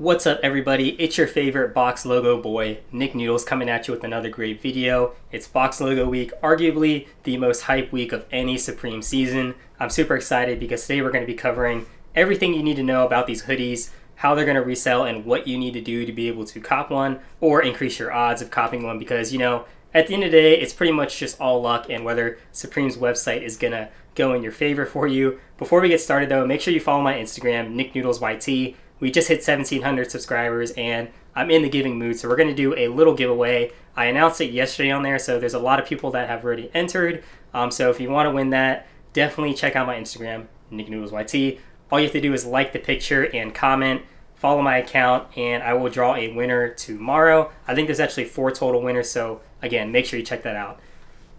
What's up everybody, it's your favorite box logo boy, Nick Noodles, coming at you with another great video. It's box logo week, arguably the most hype week of any Supreme season. I'm super excited because today we're going to be covering everything you need to know about these hoodies, how they're going to resell, and what you need to do to be able to cop one or increase your odds of copying one, because at the end of the day, it's pretty much just all luck and whether Supreme's website is going to go in your favor for you. Before we get started though, make sure you follow my Instagram, NickNoodlesYT. We just hit 1,700 subscribers and I'm in the giving mood, so we're going to do a little giveaway. I announced it yesterday on there, so there's a lot of people that have already entered. So if you want to win that, definitely check out my Instagram, NickNoodlesYT. All you have to do is like the picture and comment, follow my account, and I will draw a winner tomorrow. I think there's actually 4 total winners, so again, make sure you check that out.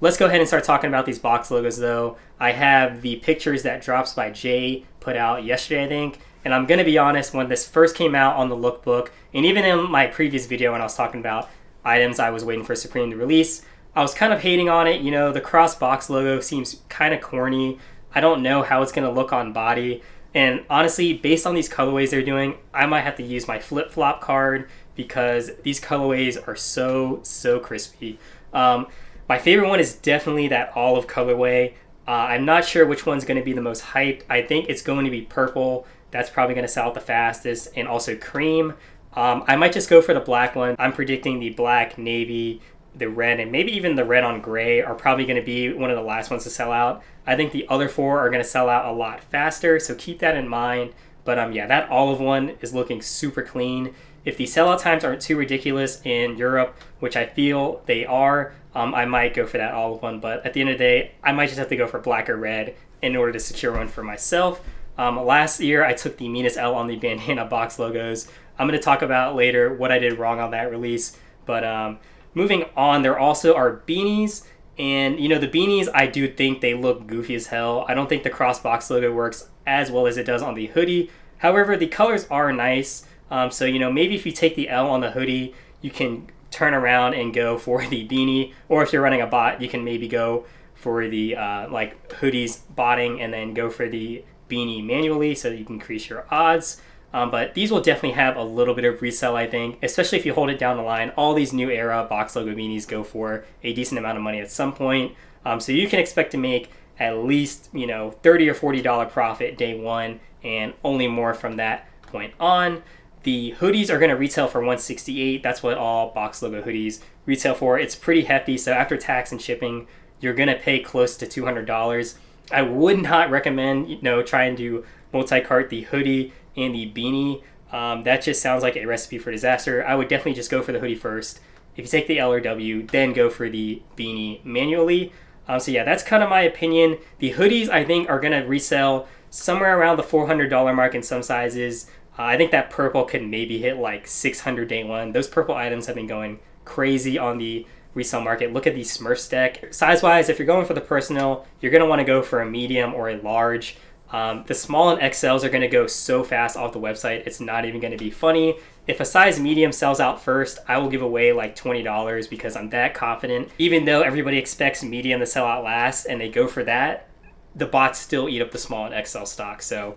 Let's go ahead and start talking about these box logos though. I have the pictures that Drops by Jay put out yesterday, I think. And I'm going to be honest, when this first came out on the lookbook, and even in my previous video when I was talking about items I was waiting for Supreme to release, I was kind of hating on it. The cross box logo seems kind of corny. I don't know how it's going to look on body. And honestly, based on these colorways they're doing, I might have to use my flip-flop card because these colorways are so crispy. My favorite one is definitely that olive colorway. I'm not sure which one's going to be the most hyped. I think it's going to be purple. That's probably going to sell out the fastest, and also cream. I might just go for the black one. I'm predicting the black, navy, the red, and maybe even the red on gray are probably going to be one of the last ones to sell out. I think the other 4 are going to sell out a lot faster, so keep that in mind. But yeah, that olive one is looking super clean. If the sellout times aren't too ridiculous in Europe, which I feel they are, I might go for that olive one. But at the end of the day, I might just have to go for black or red in order to secure one for myself. Last year, I took the meanest L on the bandana box logos. I'm going to talk about later what I did wrong on that release. But moving on, there also are beanies. And, the beanies, I do think they look goofy as hell. I don't think the cross box logo works as well as it does on the hoodie. However, the colors are nice. So, maybe if you take the L on the hoodie, you can turn around and go for the beanie. Or if you're running a bot, you can maybe go for the hoodies botting and then go for the beanie manually so that you can increase your odds. But these will definitely have a little bit of resell, I think, especially if you hold it down the line. All these new era box logo beanies go for a decent amount of money at some point. So you can expect to make at least, $30 or $40 profit day one, and only more from that point on. The hoodies are going to retail for $168. That's what all box logo hoodies retail for. It's pretty hefty, so after tax and shipping, you're going to pay close to $200. I would not recommend, trying to multi-cart the hoodie and the beanie. That just sounds like a recipe for disaster. I would definitely just go for the hoodie first. If you take the L or W, then go for the beanie manually. So yeah, that's kind of my opinion. The hoodies, I think, are going to resell somewhere around the $400 mark in some sizes. I think that purple could maybe hit like $600 day one. Those purple items have been going crazy on the resale market. Look at the Smurfs deck. Size-wise, if you're going for the personal, you're going to want to go for a medium or a large. The small and XLs are going to go so fast off the website, it's not even going to be funny. If a size medium sells out first, I will give away like $20 because I'm that confident. Even though everybody expects medium to sell out last and they go for that, the bots still eat up the small and XL stock. So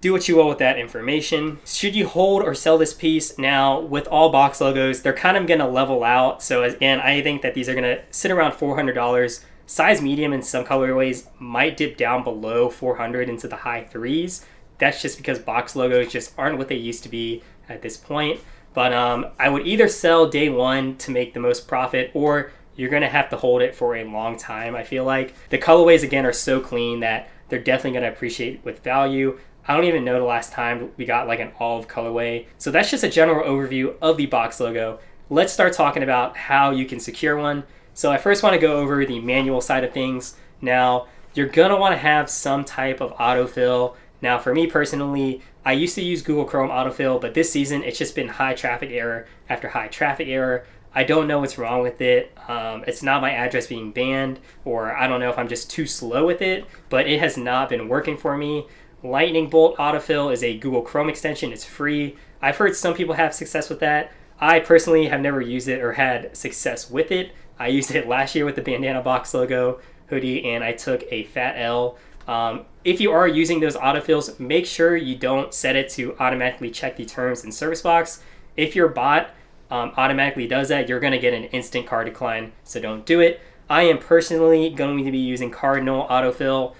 do what you will with that information. Should you hold or sell this piece? Now, with all box logos, they're kind of going to level out. So again, I think that these are going to sit around $400. Size medium in some colorways might dip down below $400 into the high 3s. That's just because box logos just aren't what they used to be at this point. But I would either sell day one to make the most profit, or you're going to have to hold it for a long time, I feel like. The colorways, again, are so clean that they're definitely going to appreciate with value. I don't even know the last time we got like an olive colorway. So that's just a general overview of the box logo. Let's start talking about how you can secure one. So I first want to go over the manual side of things. Now, you're going to want to have some type of autofill. Now, for me personally, I used to use Google Chrome autofill, but this season it's just been high traffic error after high traffic error. I don't know what's wrong with it. It's not my address being banned, or I don't know if I'm just too slow with it, but it has not been working for me. Lightning Bolt autofill is a Google Chrome extension. It's free. I've heard some people have success with that. I personally have never used it or had success with it. I used it last year with the bandana box logo hoodie, and I took a fat L. If you are using those autofills, make sure you don't set it to automatically check the terms and service box. If your bot automatically does that, you're going to get an instant card decline, so don't do it. I am personally going to be using Cardinal Autofill.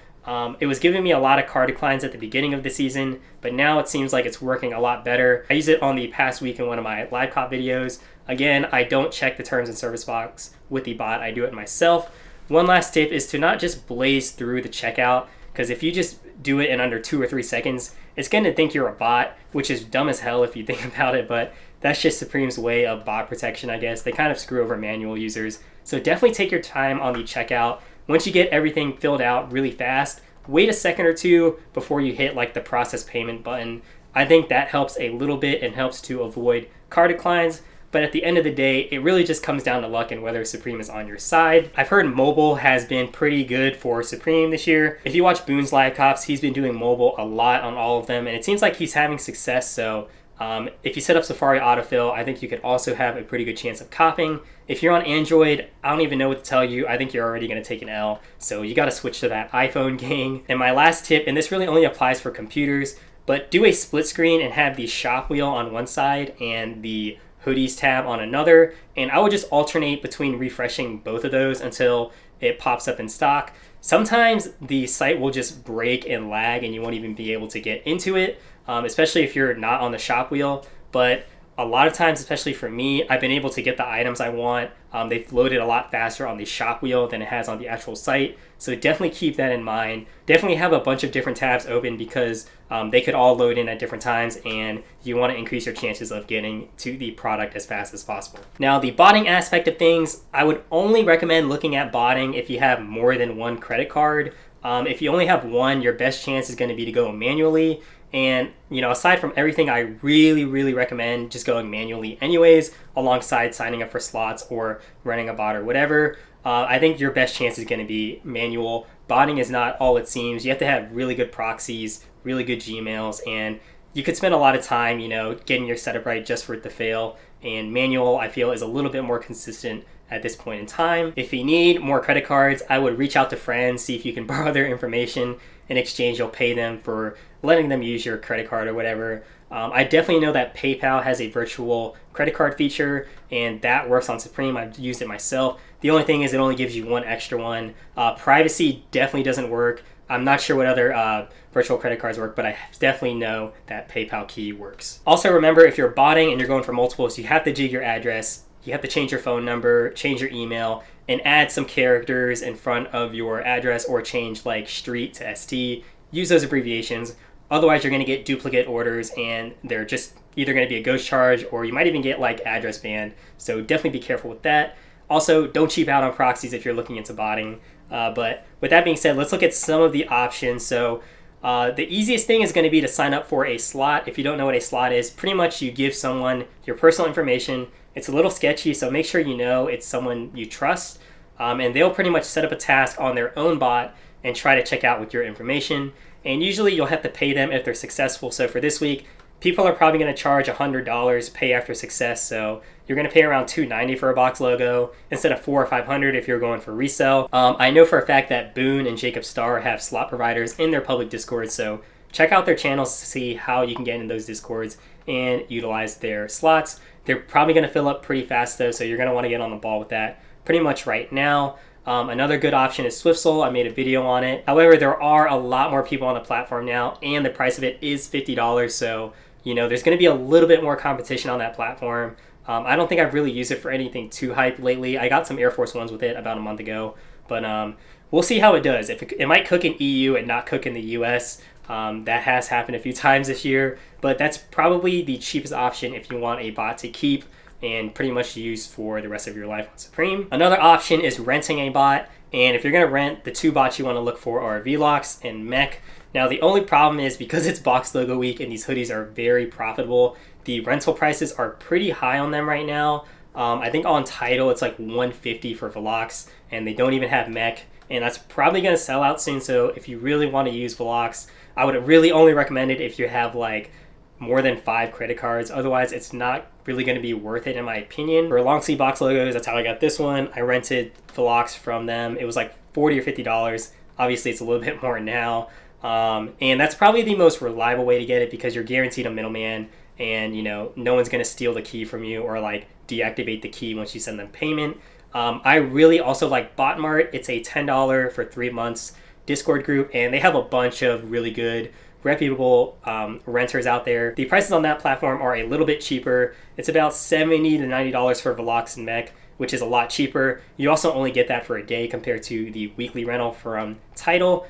It was giving me a lot of card declines at the beginning of the season, but now it seems like it's working a lot better. I used it on the past week in one of my live cop videos. Again, I don't check the terms and service box with the bot, I do it myself. One last tip is to not just blaze through the checkout, because if you just do it in under 2 or 3 seconds, it's going to think you're a bot, which is dumb as hell if you think about it, but that's just Supreme's way of bot protection, I guess. They kind of screw over manual users. So definitely take your time on the checkout. Once you get everything filled out really fast, wait a second or two before you hit like the process payment button. I think that helps a little bit and helps to avoid card declines. But at the end of the day, it really just comes down to luck and whether Supreme is on your side. I've heard mobile has been pretty good for Supreme this year. If you watch Boone's live cops, he's been doing mobile a lot on all of them, and it seems like he's having success. So if you set up Safari Autofill, I think you could also have a pretty good chance of copying. If you're on Android, I don't even know what to tell you. I think you're already going to take an L. So you got to switch to that iPhone gang. And my last tip, and this really only applies for computers, but do a split screen and have the shop wheel on one side and the Hoodies tab on another, and I would just alternate between refreshing both of those until it pops up in stock. Sometimes the site will just break and lag and you won't even be able to get into it, especially if you're not on the shop wheel. But a lot of times, especially for me, I've been able to get the items I want. They've loaded a lot faster on the shop wheel than it has on the actual site. So definitely keep that in mind. Definitely have a bunch of different tabs open because they could all load in at different times, and you want to increase your chances of getting to the product as fast as possible. Now, the botting aspect of things, I would only recommend looking at botting if you have more than one credit card. If you only have one, your best chance is going to be to go manually. And, you know, aside from everything, I really recommend just going manually anyways, alongside signing up for slots or running a bot or whatever. I think your best chance is going to be manual. Botting is not all it seems. You have to have really good proxies, really good Gmails, and you could spend a lot of time, you know, getting your setup right just for it to fail. And manual, I feel, is a little bit more consistent at this point in time. If you need more credit cards, I would reach out to friends, see if you can borrow their information. In exchange, you'll pay them for letting them use your credit card or whatever. I definitely know that PayPal has a virtual credit card feature, and that works on Supreme. I've used it myself. The only thing is it only gives you one extra one. Privacy definitely doesn't work. I'm not sure what other virtual credit cards work, but I definitely know that PayPal key works. Also remember, if you're botting and you're going for multiples, you have to jig your address. You have to change your phone number, change your email, and add some characters in front of your address, or change like street to ST. Use those abbreviations. Otherwise, you're going to get duplicate orders, and they're just either going to be a ghost charge, or you might even get like address banned. So definitely be careful with that. Also, don't cheap out on proxies if you're looking into botting. But with that being said, let's look at some of the options. So the easiest thing is going to be to sign up for a slot. If you don't know what a slot is, pretty much you give someone your personal information. It's a little sketchy, so make sure you know it's someone you trust. And they'll pretty much set up a task on their own bot and try to check out with your information. And usually you'll have to pay them if they're successful. So for this week, people are probably going to charge $100 pay after success. So you're going to pay around $290 for a box logo instead of $400 or $500 if you're going for resell. I know for a fact that Boone and Jacob Starr have slot providers in their public Discord. So check out their channels to see how you can get in those Discords and utilize their slots. They're probably going to fill up pretty fast though, so you're going to want to get on the ball with that pretty much right now. Another good option is SwiftSoul. I made a video on it. However, there are a lot more people on the platform now, and the price of it is $50. So, you know, there's going to be a little bit more competition on that platform. I don't think I've really used it for anything too hype lately. I got some Air Force Ones with it about a month ago, but we'll see how it does. If it might cook in EU and not cook in the US. That has happened a few times this year, but that's probably the cheapest option if you want a bot to keep and pretty much use for the rest of your life on Supreme. Another option is renting a bot, and if you're going to rent, the two bots you want to look for are Vlox and Mech. Now the only problem is because it's box logo week and these hoodies are very profitable, the rental prices are pretty high on them right now. I think on Tidal it's like $150 for Vlox, and they don't even have Mech, and that's probably going to sell out soon. So if you really want to use Vlox, I would really only recommend it if you have like more than 5 credit cards. Otherwise, it's not really going to be worth it in my opinion. For long sleeve box logos, that's how I got this one. I rented Vlox from them. It was like $40 or $50. Obviously, it's a little bit more now. And that's probably the most reliable way to get it because you're guaranteed a middleman, and no one's going to steal the key from you or like deactivate the key once you send them payment. I really also like Botmart. It's a $10 for 3 months Discord group, and they have a bunch of really good reputable renters out there. The prices on that platform are a little bit cheaper. It's about $70 to $90 for Velox and Mech, which is a lot cheaper. You also only get that for a day compared to the weekly rental from Title.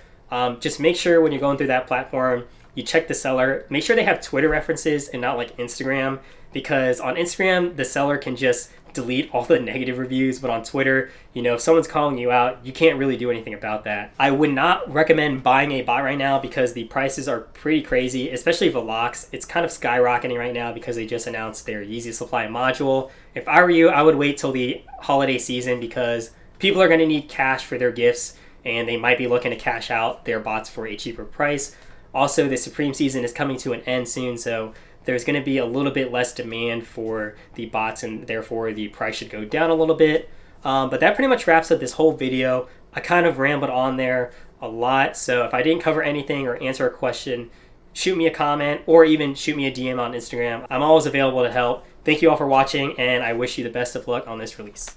Just make sure when you're going through that platform, you check the seller. Make sure they have Twitter references and not like Instagram, because on Instagram, the seller can just delete all the negative reviews, but on Twitter, if someone's calling you out, you can't really do anything about that. I would not recommend buying a bot right now because the prices are pretty crazy, especially Velox. It's kind of skyrocketing right now because they just announced their Yeezy Supply module. If I were you, I would wait till the holiday season because people are going to need cash for their gifts, and they might be looking to cash out their bots for a cheaper price. Also, the Supreme season is coming to an end soon, so there's going to be a little bit less demand for the bots, and therefore the price should go down a little bit. But that pretty much wraps up this whole video. I kind of rambled on there a lot, so if I didn't cover anything or answer a question, shoot me a comment or even shoot me a DM on Instagram. I'm always available to help. Thank you all for watching, and I wish you the best of luck on this release.